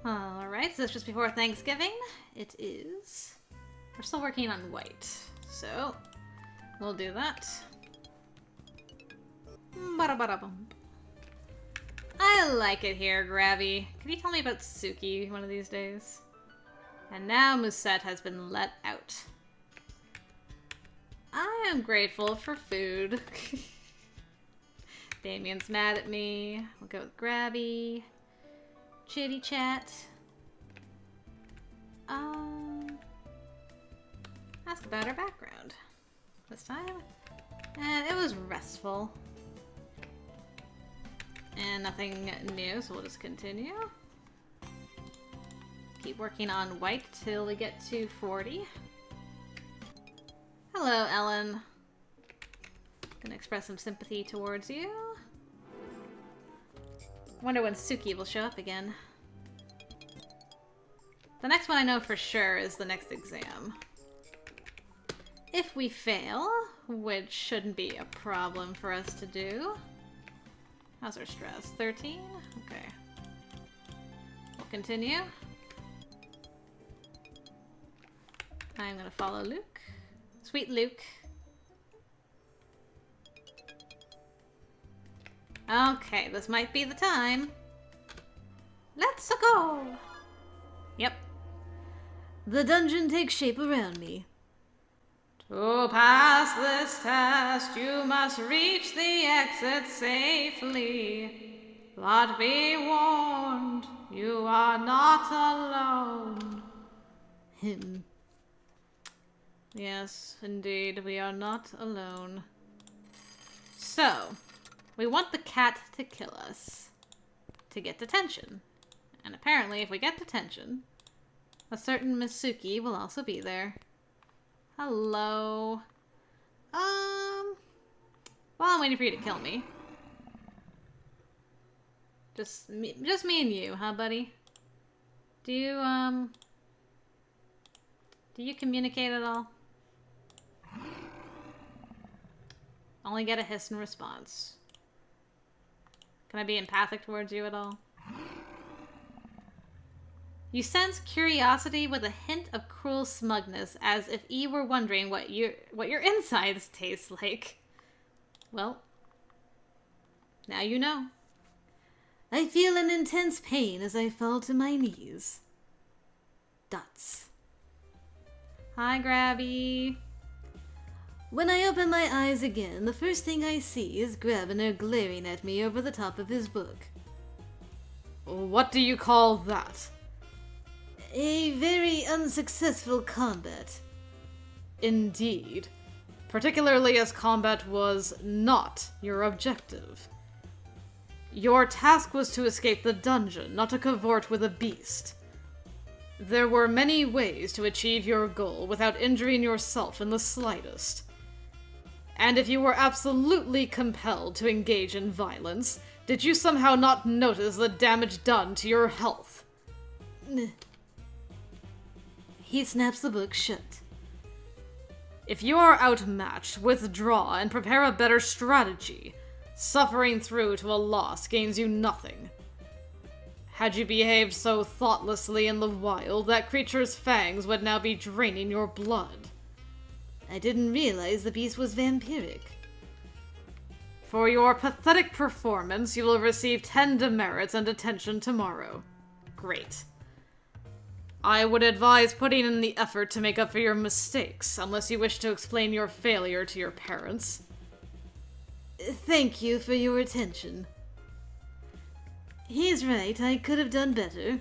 Alright, so it's just before Thanksgiving. It is. We're still working on white, so we'll do that. Ba-da-ba-da-bum. I like it here, Gravy. Can you tell me about Suki one of these days? And now Musette has been let out. I am grateful for food. Damien's mad at me. We'll go with Gravy. Chitty chat. Ask about her background. This time. And it was restful. And nothing new, so we'll just continue. Keep working on white till we get to 40. Hello, Ellen. Gonna express some sympathy towards you. Wonder when Suki will show up again. The next one I know for sure is the next exam. If we fail, which shouldn't be a problem for us to do. How's our stress? 13? Okay. We'll continue. I'm gonna follow Luke. Sweet Luke. Okay, this might be the time. Let's go! Yep. The dungeon takes shape around me. To pass this test, you must reach the exit safely. But be warned, you are not alone. Him. Yes, indeed, we are not alone. So, we want the cat to kill us. To get detention. And apparently, if we get detention, a certain Miss Suki will also be there. Hello. While I'm waiting for you to kill me. Just me and you, huh, buddy? Do you communicate at all? Only get a hiss in response. Can I be empathic towards you at all? You sense curiosity with a hint of cruel smugness, as if E were wondering what your insides taste like. Well, now you know. I feel an intense pain as I fall to my knees. Dots. Hi, Grabby. When I open my eyes again, the first thing I see is Grabiner glaring at me over the top of his book. What do you call that? A very unsuccessful combat. Indeed. Particularly as combat was not your objective. Your task was to escape the dungeon, not to cavort with a beast. There were many ways to achieve your goal without injuring yourself in the slightest. And if you were absolutely compelled to engage in violence, did you somehow not notice the damage done to your health? He snaps the book shut. If you are outmatched, withdraw and prepare a better strategy. Suffering through to a loss gains you nothing. Had you behaved so thoughtlessly in the wild, that creature's fangs would now be draining your blood. I didn't realize the beast was vampiric. For your pathetic performance, you will receive 10 demerits and detention tomorrow. Great. I would advise putting in the effort to make up for your mistakes, unless you wish to explain your failure to your parents. Thank you for your attention. He's right, I could have done better.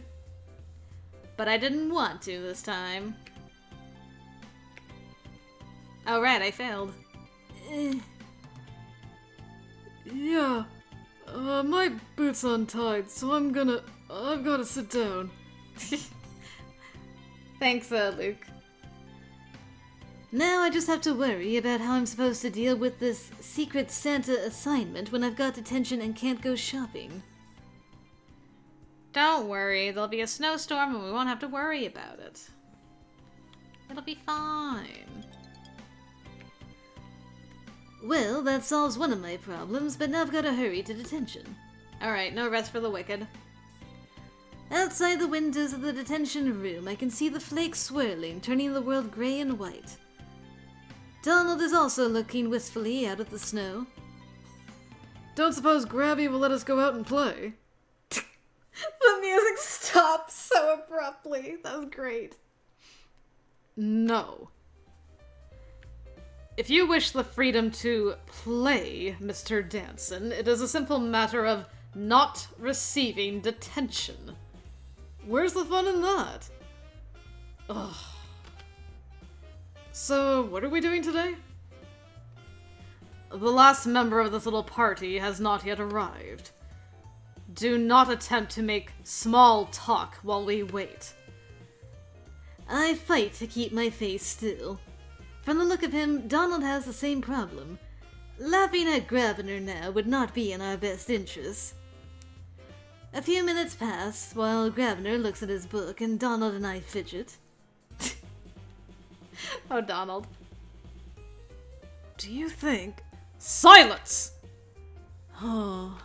But I didn't want to this time. Oh right, I failed. Yeah. My boot's untied, so I've gotta sit down. Thanks, Luke. Now I just have to worry about how I'm supposed to deal with this Secret Santa assignment when I've got detention and can't go shopping. Don't worry, there'll be a snowstorm and we won't have to worry about it. It'll be fine. Well, that solves one of my problems, but now I've got to hurry to detention. Alright, no rest for the wicked. Outside the windows of the detention room, I can see the flakes swirling, turning the world gray and white. Donald is also looking wistfully out at the snow. Don't suppose Grabby will let us go out and play? The music stops so abruptly. That was great. No. If you wish the freedom to play, Mr. Danson, it is a simple matter of not receiving detention. Where's the fun in that? Ugh. So, what are we doing today? The last member of this little party has not yet arrived. Do not attempt to make small talk while we wait. I fight to keep my face still. From the look of him, Donald has the same problem. Laughing at Grabner now would not be in our best interests. A few minutes pass while Grabner looks at his book and Donald and I fidget. Oh, Donald. Do you think... Silence! Oh.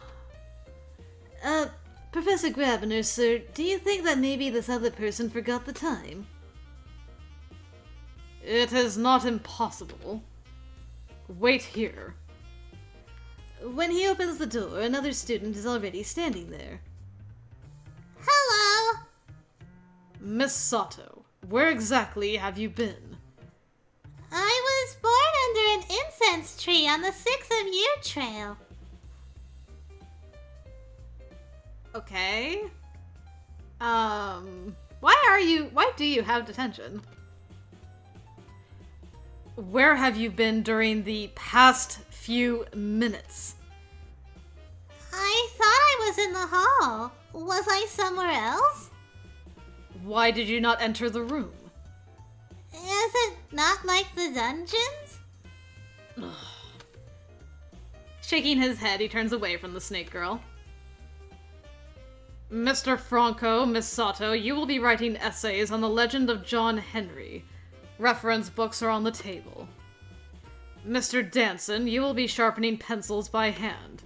Professor Grabner, sir, do you think that maybe this other person forgot the time? It is not impossible. Wait here. When he opens the door, another student is already standing there. Hello! Miss Sato, where exactly have you been? I was born under an incense tree on the 6th of Year Trail. Okay. Why do you have detention? Where have you been during the past few minutes? I thought I was in the hall. Was I somewhere else? Why did you not enter the room? Is it not like the dungeons? Shaking his head, he turns away from the snake girl. Mr. Franco, Miss Sato, you will be writing essays on the legend of John Henry. Reference books are on the table. Mr. Danson, you will be sharpening pencils by hand.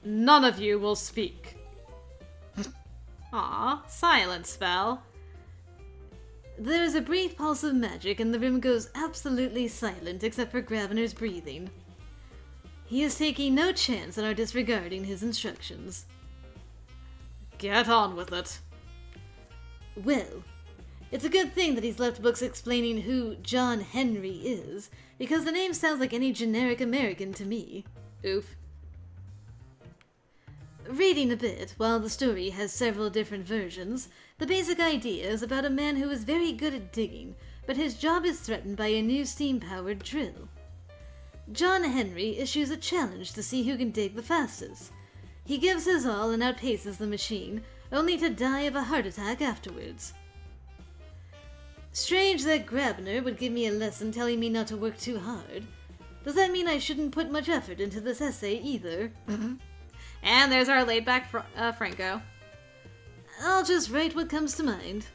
None of you will speak. Aw, silent spell. There is a brief pulse of magic and the room goes absolutely silent except for Grabner's breathing. He is taking no chance on our disregarding his instructions. Get on with it. Well, it's a good thing that he's left books explaining who John Henry is, because the name sounds like any generic American to me. Oof. Reading a bit, while the story has several different versions, the basic idea is about a man who is very good at digging, but his job is threatened by a new steam-powered drill. John Henry issues a challenge to see who can dig the fastest. He gives his all and outpaces the machine, only to die of a heart attack afterwards. Strange that Grabner would give me a lesson telling me not to work too hard. Does that mean I shouldn't put much effort into this essay either? And there's our laid-back Franco. I'll just write what comes to mind.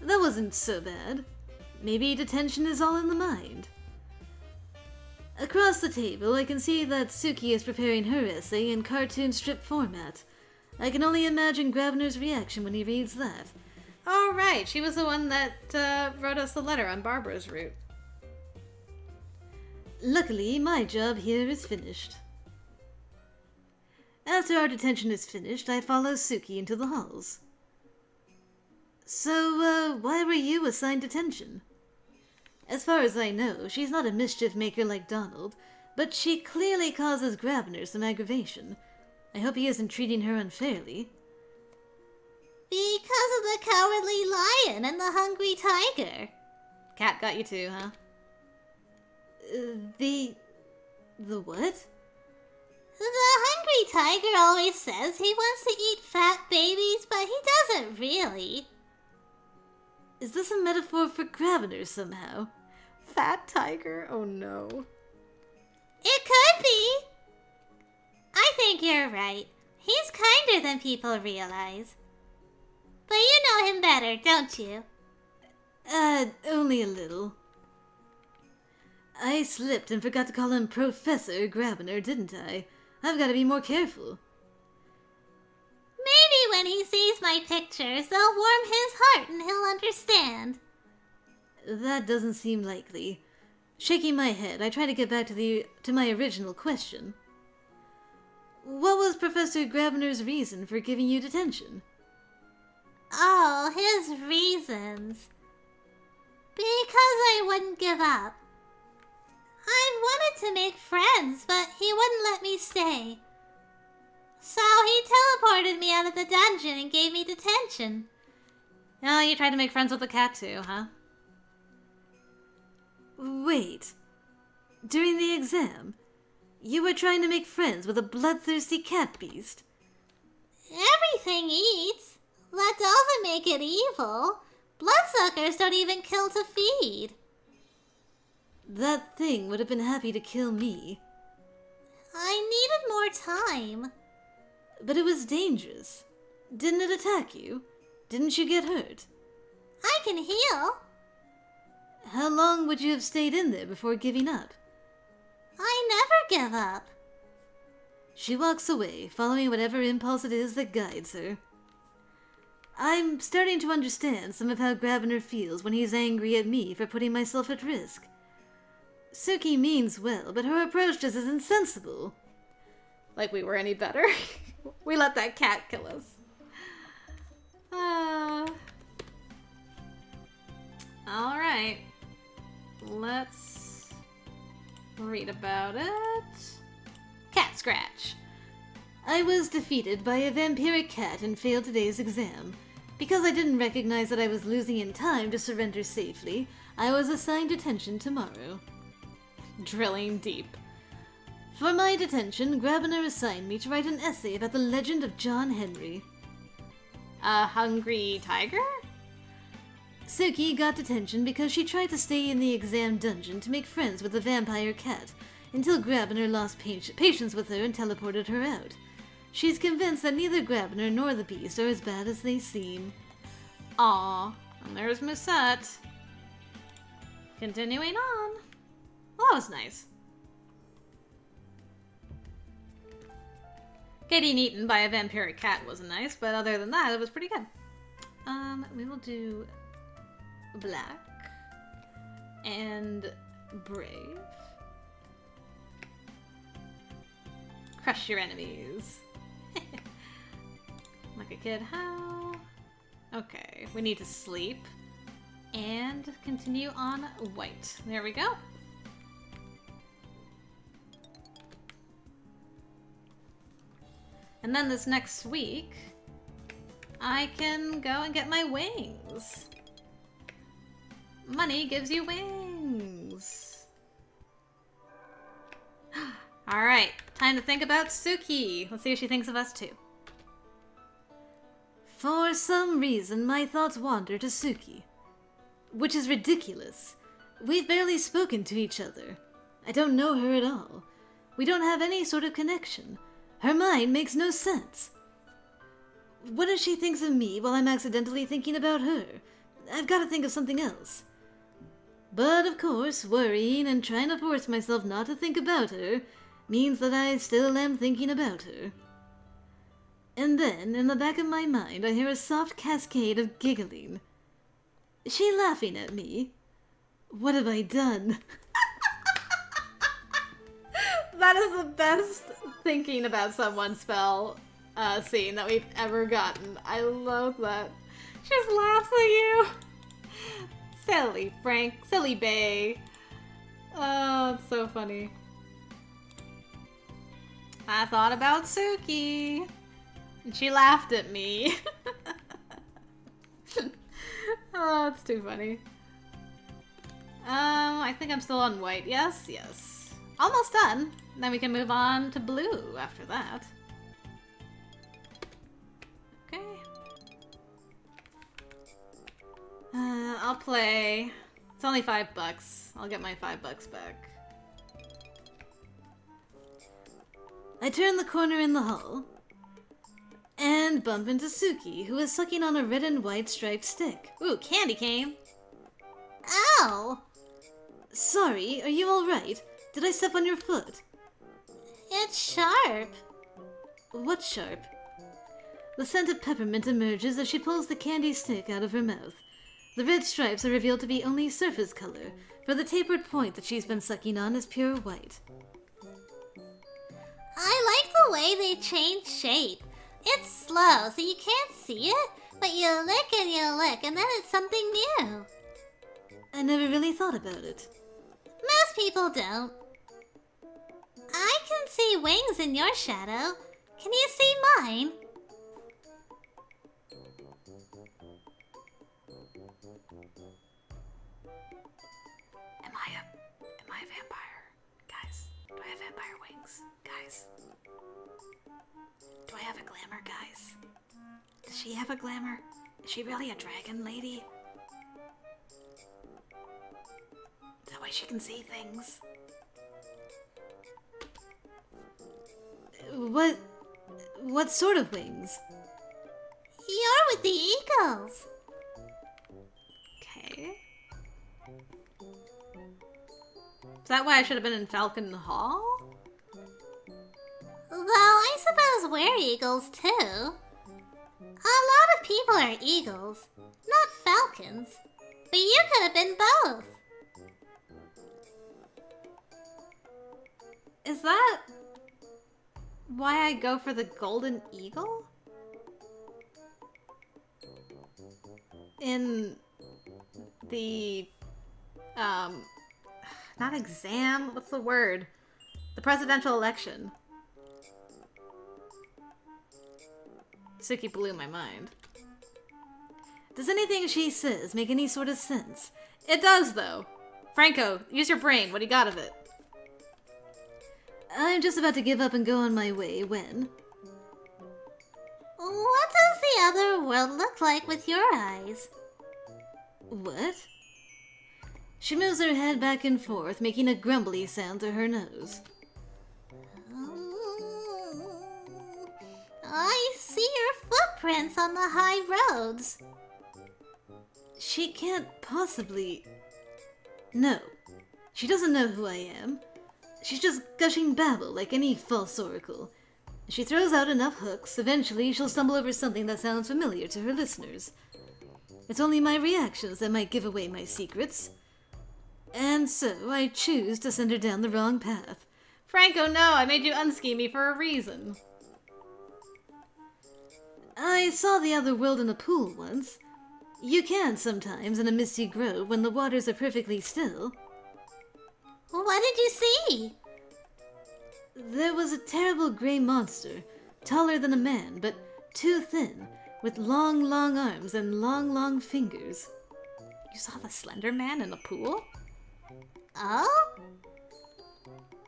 That wasn't so bad. Maybe detention is all in the mind. Across the table, I can see that Suki is preparing her essay in cartoon strip format. I can only imagine Grabner's reaction when he reads that. Oh, right. She was the one that wrote us the letter on Barbara's route. Luckily, my job here is finished. After our detention is finished, I follow Suki into the halls. So, why were you assigned detention? As far as I know, she's not a mischief maker like Donald, but she clearly causes Grabner some aggravation. I hope he isn't treating her unfairly. Because of the cowardly lion and the hungry tiger. Cat got you too, huh? The what? The hungry tiger always says he wants to eat fat babies, but he doesn't really. Is this a metaphor for Grabner somehow? Fat tiger? Oh no. It could be. I think you're right. He's kinder than people realize. But you know him better, don't you? Only a little. I slipped and forgot to call him Professor Grabner, didn't I? I've got to be more careful. Maybe when he sees my pictures, they'll warm his heart and he'll understand. That doesn't seem likely. Shaking my head, I try to get back to my original question. What was Professor Grabner's reason for giving you detention? Oh, his reasons. Because I wouldn't give up. I wanted to make friends, but he wouldn't let me stay. So he teleported me out of the dungeon and gave me detention. Oh, you tried to make friends with the cat too, huh? Wait. During the exam, you were trying to make friends with a bloodthirsty cat beast? Everything eats. That doesn't make it evil. Bloodsuckers don't even kill to feed. That thing would have been happy to kill me. I needed more time. But it was dangerous. Didn't it attack you? Didn't you get hurt? I can heal. How long would you have stayed in there before giving up? I never give up. She walks away, following whatever impulse it is that guides her. I'm starting to understand some of how Grabner feels when he's angry at me for putting myself at risk. Suki means well, but her approach just isn't sensible. Like we were any better. We let that cat kill us. Alright. Let's read about it. Cat scratch. I was defeated by a vampiric cat and failed today's exam. Because I didn't recognize that I was losing in time to surrender safely, I was assigned detention tomorrow. Drilling deep. For my detention, Grabner assigned me to write an essay about the legend of John Henry. A hungry tiger? Suki got detention because she tried to stay in the exam dungeon to make friends with the vampire cat, until Grabner lost patience with her and teleported her out. She's convinced that neither Grabner nor the beast are as bad as they seem. Aw, and there's Musette. Continuing on. Well, that was nice. Getting eaten by a vampiric cat wasn't nice, but other than that, it was pretty good. We will do black and brave. Crush your enemies. Like a kid, how? Okay, we need to sleep. And continue on white. There we go. And then this next week, I can go and get my wings. Money gives you wings. Alright, time to think about Suki. Let's see what she thinks of us too. For some reason, my thoughts wander to Suki. Which is ridiculous. We've barely spoken to each other. I don't know her at all. We don't have any sort of connection. Her mind makes no sense. What if she thinks of me while I'm accidentally thinking about her? I've got to think of something else. But of course, worrying and trying to force myself not to think about her means that I still am thinking about her. And then, in the back of my mind, I hear a soft cascade of giggling. Is she laughing at me? What have I done? That is the best thinking about someone spell scene that we've ever gotten. I love that. She just laughs at you. Silly Frank. Silly Bay. Oh, it's so funny. I thought about Suki. And she laughed at me. Oh, it's too funny. I think I'm still on white. Yes, yes. Almost done. Then we can move on to blue after that. Okay. I'll play. It's only $5. I'll get my $5 back. I turn the corner in the hall and bump into Suki, who is sucking on a red and white striped stick. Ooh, candy cane. Ow! Sorry, are you alright? Did I step on your foot? It's sharp. What's sharp? The scent of peppermint emerges as she pulls the candy stick out of her mouth. The red stripes are revealed to be only surface color, for the tapered point that she's been sucking on is pure white. I like the way they change shape. It's slow, so you can't see it, but you lick, and then it's something new. I never really thought about it. Most people don't. I can see wings in your shadow. Can you see mine? Am I a vampire? Guys, do I have vampire wings? Guys. Do I have a glamour, guys? Does she have a glamour? Is she really a dragon lady? That way she can see things. What sort of wings? You're with the eagles. Okay. Is that why I should have been in Falcon Hall? Though I suppose we're eagles too. A lot of people are eagles, not falcons. But you could have been both. Is that why I go for the golden eagle? In the, not exam, what's the word? The presidential election. Suki blew my mind. Does anything she says make any sort of sense? It does, though. Franco, use your brain. What do you got of it? I'm just about to give up and go on my way when... What does the other world look like with your eyes? What? She moves her head back and forth, making a grumbly sound to her nose. I see your footprints on the high roads. She can't possibly... No. She doesn't know who I am. She's just gushing babble like any false oracle. She throws out enough hooks, eventually she'll stumble over something that sounds familiar to her listeners. It's only my reactions that might give away my secrets. And so I choose to send her down the wrong path. Franco, no, I made you unski me for a reason. I saw the other world in a pool once. You can sometimes in a misty grove when the waters are perfectly still. What did you see? There was a terrible gray monster, taller than a man, but too thin, with long, long arms and long, long fingers. You saw the Slender Man in a pool? Oh?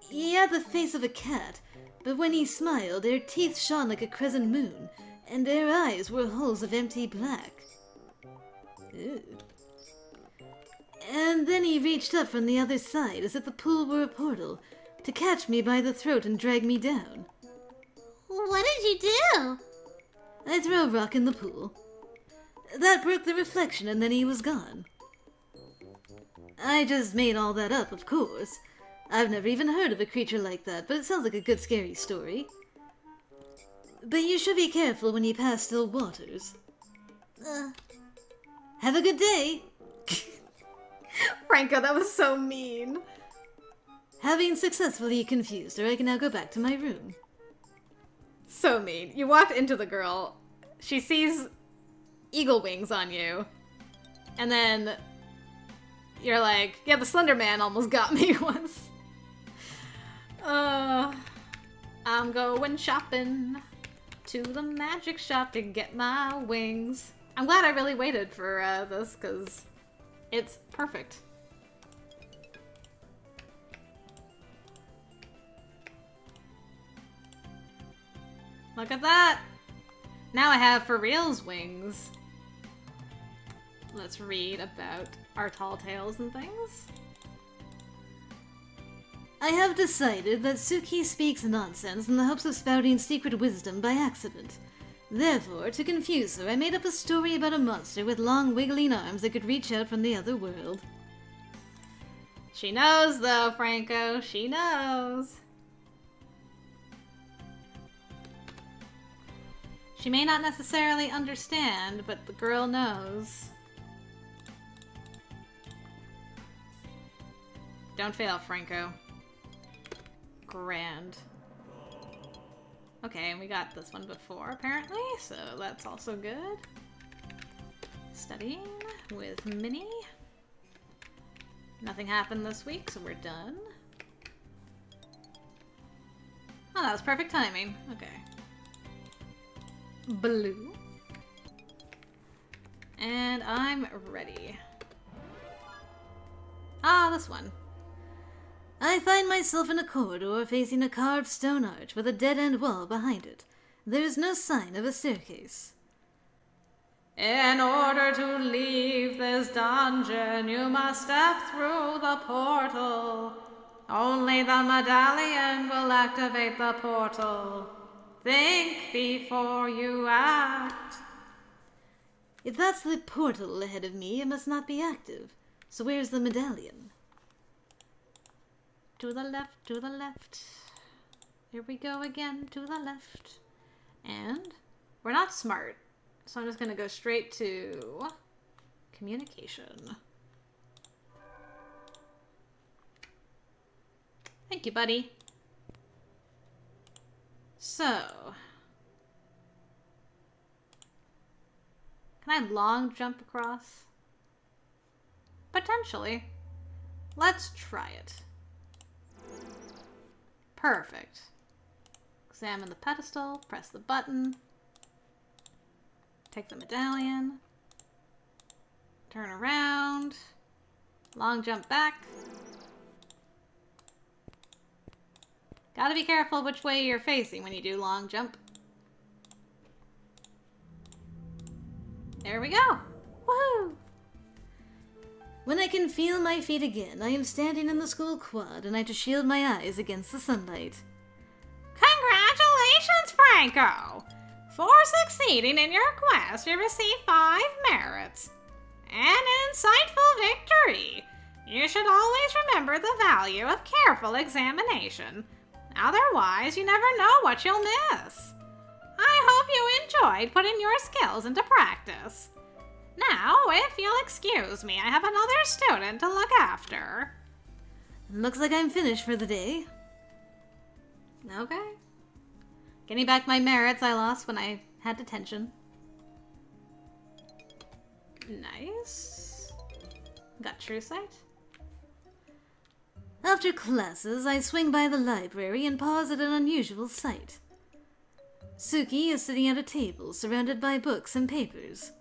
He had the face of a cat, but when he smiled, their teeth shone like a crescent moon, and their eyes were holes of empty black. Ew. And then he reached up from the other side as if the pool were a portal, to catch me by the throat and drag me down. What did you do? I threw a rock in the pool. That broke the reflection and then he was gone. I just made all that up, of course. I've never even heard of a creature like that, but it sounds like a good scary story. But you should be careful when you pass still waters. Have a good day! Franco, that was so mean. Having successfully confused her, I can now go back to my room. So mean. You walked into the girl, she sees eagle wings on you, and then you're like, yeah, the Slender Man almost got me once. I'm going shopping to the magic shop to get my wings. I'm glad I really waited for this, because it's perfect. Look at that! Now I have for reals wings. Let's read about our tall tales and things. I have decided that Suki speaks nonsense in the hopes of spouting secret wisdom by accident. Therefore, to confuse her, I made up a story about a monster with long wiggling arms that could reach out from the other world. She knows, though, Franco. She knows. She may not necessarily understand, but the girl knows. Don't fail, Franco. Grand. Okay, and we got this one before, apparently, so that's also good. Studying with Minnie. Nothing happened this week, so we're done. Oh, that was perfect timing. Okay. Blue. And I'm ready. Ah, this one. I find myself in a corridor facing a carved stone arch with a dead-end wall behind it. There is no sign of a staircase. In order to leave this dungeon, you must step through the portal. Only the medallion will activate the portal. Think before you act. If that's the portal ahead of me, it must not be active. So where's the medallion? To the left, to the left. Here we go again, to the left. And we're not smart, so I'm just going to go straight to communication. Thank you, buddy. So, can I long jump across? Potentially. Let's try it. Perfect. Examine the pedestal, press the button, take the medallion, turn around, long jump back. Gotta be careful which way you're facing when you do long jump. There we go! Woohoo! When I can feel my feet again, I am standing in the school quad and I have to shield my eyes against the sunlight. Congratulations, Franco! For succeeding in your quest, you receive 5 merits. An insightful victory! You should always remember the value of careful examination. Otherwise, you never know what you'll miss. I hope you enjoyed putting your skills into practice. Now, if you'll excuse me, I have another student to look after. Looks like I'm finished for the day. Okay. Getting back my merits I lost when I had detention. Nice. Got true sight. After classes, I swing by the library and pause at an unusual sight. Suki is sitting at a table surrounded by books and papers.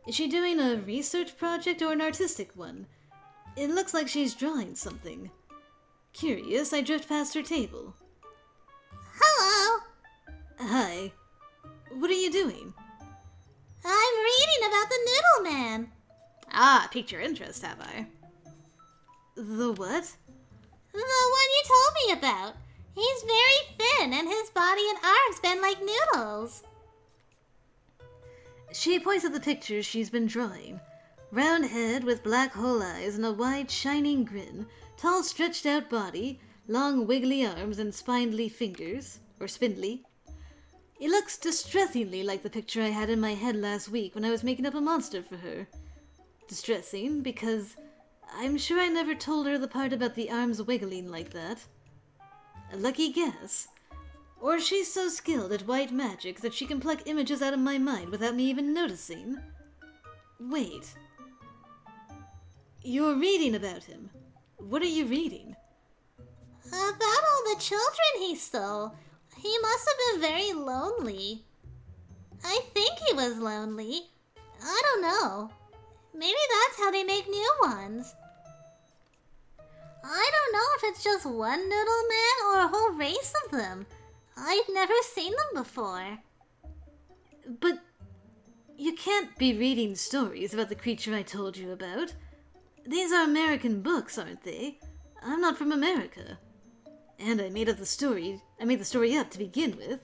Is she doing a research project or an artistic one? It looks like she's drawing something. Curious, I drift past her table. Hello. Hi. What are you doing? I'm reading about the Noodle Man. Ah, piqued your interest, have I? The what? The one you told me about. He's very thin and his body and arms bend like noodles. She points at the pictures she's been drawing. Round head with black hole eyes and a wide, shining grin, tall, stretched-out body, long, wiggly arms and spindly fingers, or spindly. It looks distressingly like the picture I had in my head last week when I was making up a monster for her. Distressing, because I'm sure I never told her the part about the arms wiggling like that. A lucky guess. Or she's so skilled at white magic that she can pluck images out of my mind without me even noticing. Wait. You're reading about him. What are you reading? About all the children he stole. He must have been very lonely. I think he was lonely. I don't know. Maybe that's how they make new ones. I don't know if it's just one Noodle Man or a whole race of them. I've never seen them before. But you can't be reading stories about the creature I told you about. These are American books, aren't they? I'm not from America. And I made the story up to begin with.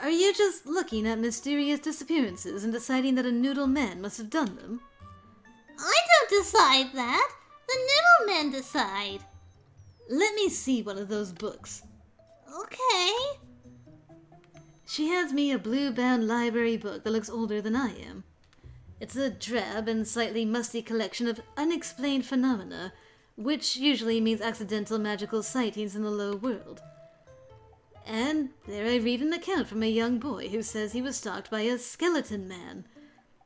Are you just looking at mysterious disappearances and deciding that a Noodle Man must have done them? I don't decide that. The Noodle Men decide. Let me see one of those books. Okay. She hands me a blue-bound library book that looks older than I am. It's a drab and slightly musty collection of unexplained phenomena, which usually means accidental magical sightings in the low world. And there I read an account from a young boy who says he was stalked by a skeleton man,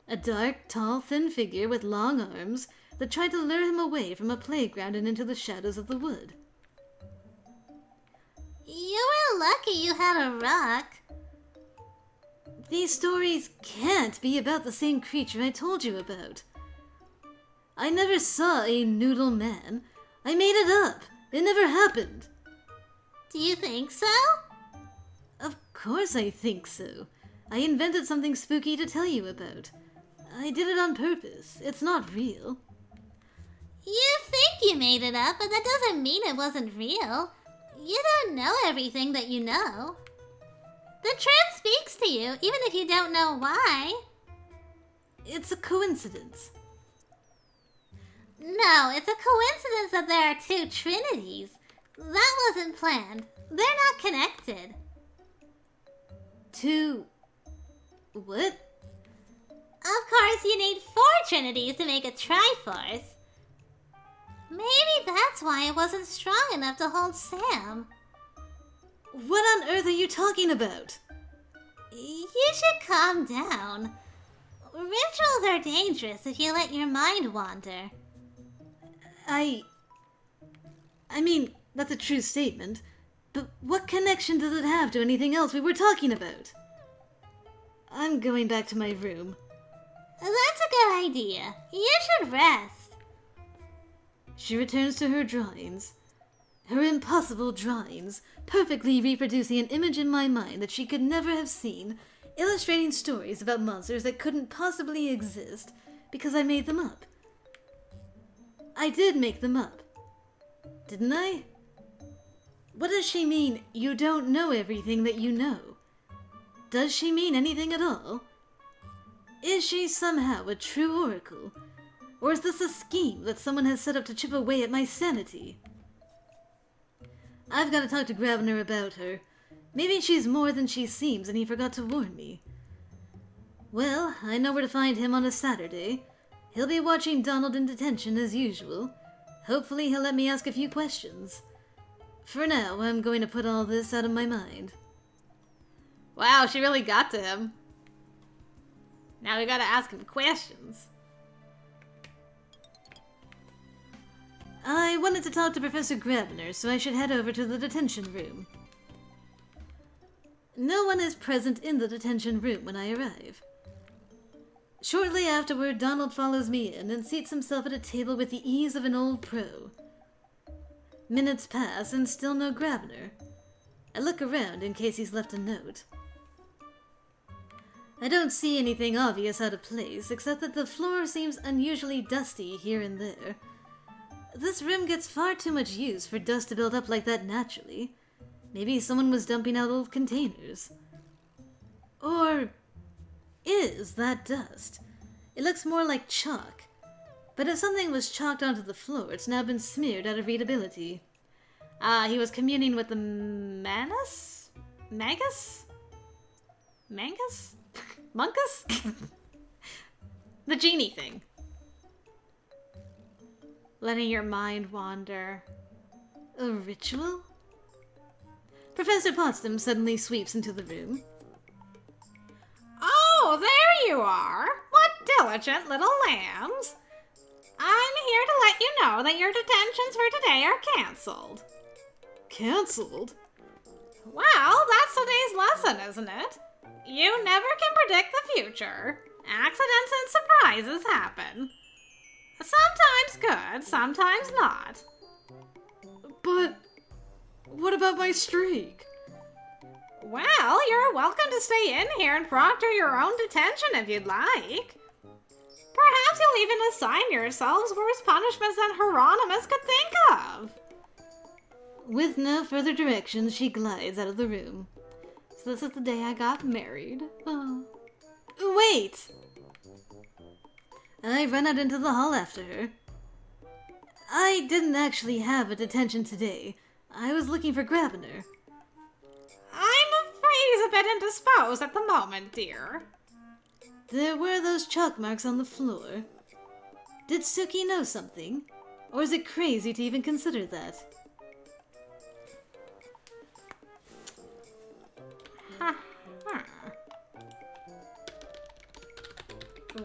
a dark, tall, thin figure with long arms that tried to lure him away from a playground and into the shadows of the wood. You were lucky you had a rock. These stories can't be about the same creature I told you about. I never saw a noodle man. I made it up. It never happened. Do you think so? Of course I think so. I invented something spooky to tell you about. I did it on purpose. It's not real. You think you made it up, but that doesn't mean it wasn't real. You don't know everything that you know. The truth speaks to you, even if you don't know why. It's a coincidence. No, it's a coincidence that there are two trinities. That wasn't planned. They're not connected. Two... what? Of course, you need 4 trinities to make a triforce. Maybe that's why it wasn't strong enough to hold Sam. What on earth are you talking about? You should calm down. Rituals are dangerous if you let your mind wander. I mean, that's a true statement, but what connection does it have to anything else we were talking about? I'm going back to my room. That's a good idea. You should rest. She returns to her drawings. Her impossible drawings, perfectly reproducing an image in my mind that she could never have seen, illustrating stories about monsters that couldn't possibly exist because I made them up. I did make them up, didn't I? What does she mean, you don't know everything that you know? Does she mean anything at all? Is she somehow a true oracle? Or is this a scheme that someone has set up to chip away at my sanity? I've got to talk to Grabner about her. Maybe she's more than she seems and he forgot to warn me. Well, I know where to find him on a Saturday. He'll be watching Donald in detention as usual. Hopefully he'll let me ask a few questions. For now, I'm going to put all this out of my mind. Wow, she really got to him. Now we gotta ask him questions. I wanted to talk to Professor Grabner, so I should head over to the detention room. No one is present in the detention room when I arrive. Shortly afterward, Donald follows me in and seats himself at a table with the ease of an old pro. Minutes pass and still no Grabner. I look around in case he's left a note. I don't see anything obvious out of place, except that the floor seems unusually dusty here and there. This room gets far too much use for dust to build up like that naturally. Maybe someone was dumping out old containers. Or is that dust? It looks more like chalk. But if something was chalked onto the floor, it's now been smeared out of readability. He was communing with the Manus? Magus? Mangus? Munkus? The genie thing. Letting your mind wander. A ritual? Professor Potsdam suddenly sweeps into the room. Oh, there you are! What diligent little lambs! I'm here to let you know that your detentions for today are cancelled. Cancelled? Well, that's today's lesson, isn't it? You never can predict the future. Accidents and surprises happen. Sometimes good, sometimes not. But what about my streak? Well, you're welcome to stay in here and proctor your own detention if you'd like. Perhaps you'll even assign yourselves worse punishments than Hieronymus could think of. With no further directions, she glides out of the room. So this is the day I got married. Oh. Wait! I run out into the hall after her. I didn't actually have a detention today. I was looking for Grabner. I'm afraid he's a bit indisposed at the moment, dear. There were those chalk marks on the floor. Did Suki know something? Or is it crazy to even consider that?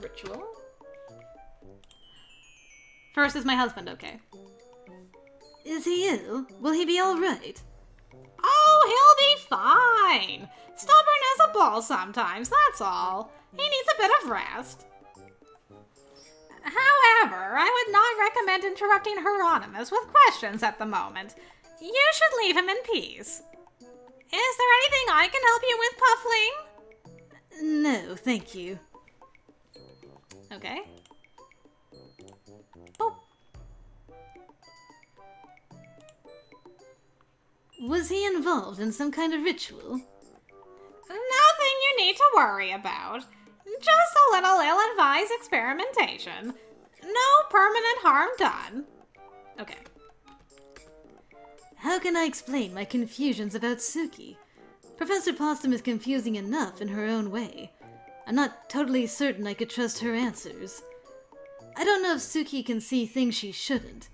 Ritual? First, is my husband okay? Is he ill? Will he be alright? Oh, he'll be fine. Stubborn as a bull sometimes, that's all. He needs a bit of rest. However, I would not recommend interrupting Hieronymus with questions at the moment. You should leave him in peace. Is there anything I can help you with, Puffling? No, thank you. Okay. Boop. Was he involved in some kind of ritual? Nothing you need to worry about. Just a little ill-advised experimentation. No permanent harm done. Okay. How can I explain my confusions about Suki? Professor Possum is confusing enough in her own way. I'm not totally certain I could trust her answers. I don't know if Suki can see things she shouldn't.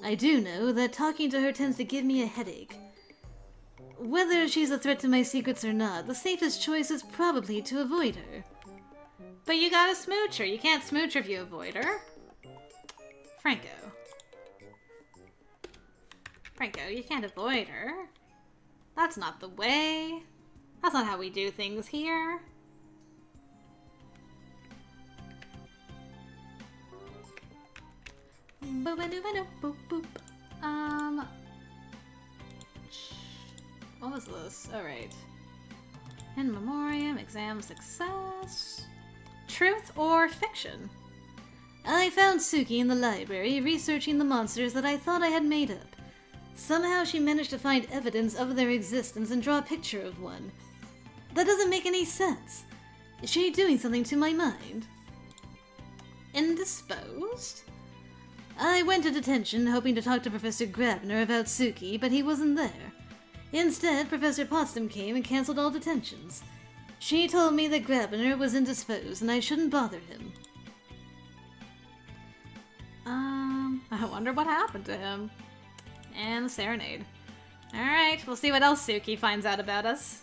I do know that talking to her tends to give me a headache. Whether she's a threat to my secrets or not, the safest choice is probably to avoid her. But you gotta smooch her. You can't smooch her if you avoid her. Franco, you can't avoid her. That's not the way. That's not how we do things here. What was this? Alright. In memoriam, exam success. Truth or fiction? I found Suki in the library researching the monsters that I thought I had made up. Somehow she managed to find evidence of their existence and draw a picture of one. That doesn't make any sense. Is she doing something to my mind? Indisposed? I went to detention hoping to talk to Professor Grabner about Suki, but he wasn't there. Instead, Professor Potsdam came and canceled all detentions. She told me that Grabner was indisposed and I shouldn't bother him. I wonder what happened to him. And the serenade. Alright, we'll see what else Suki finds out about us.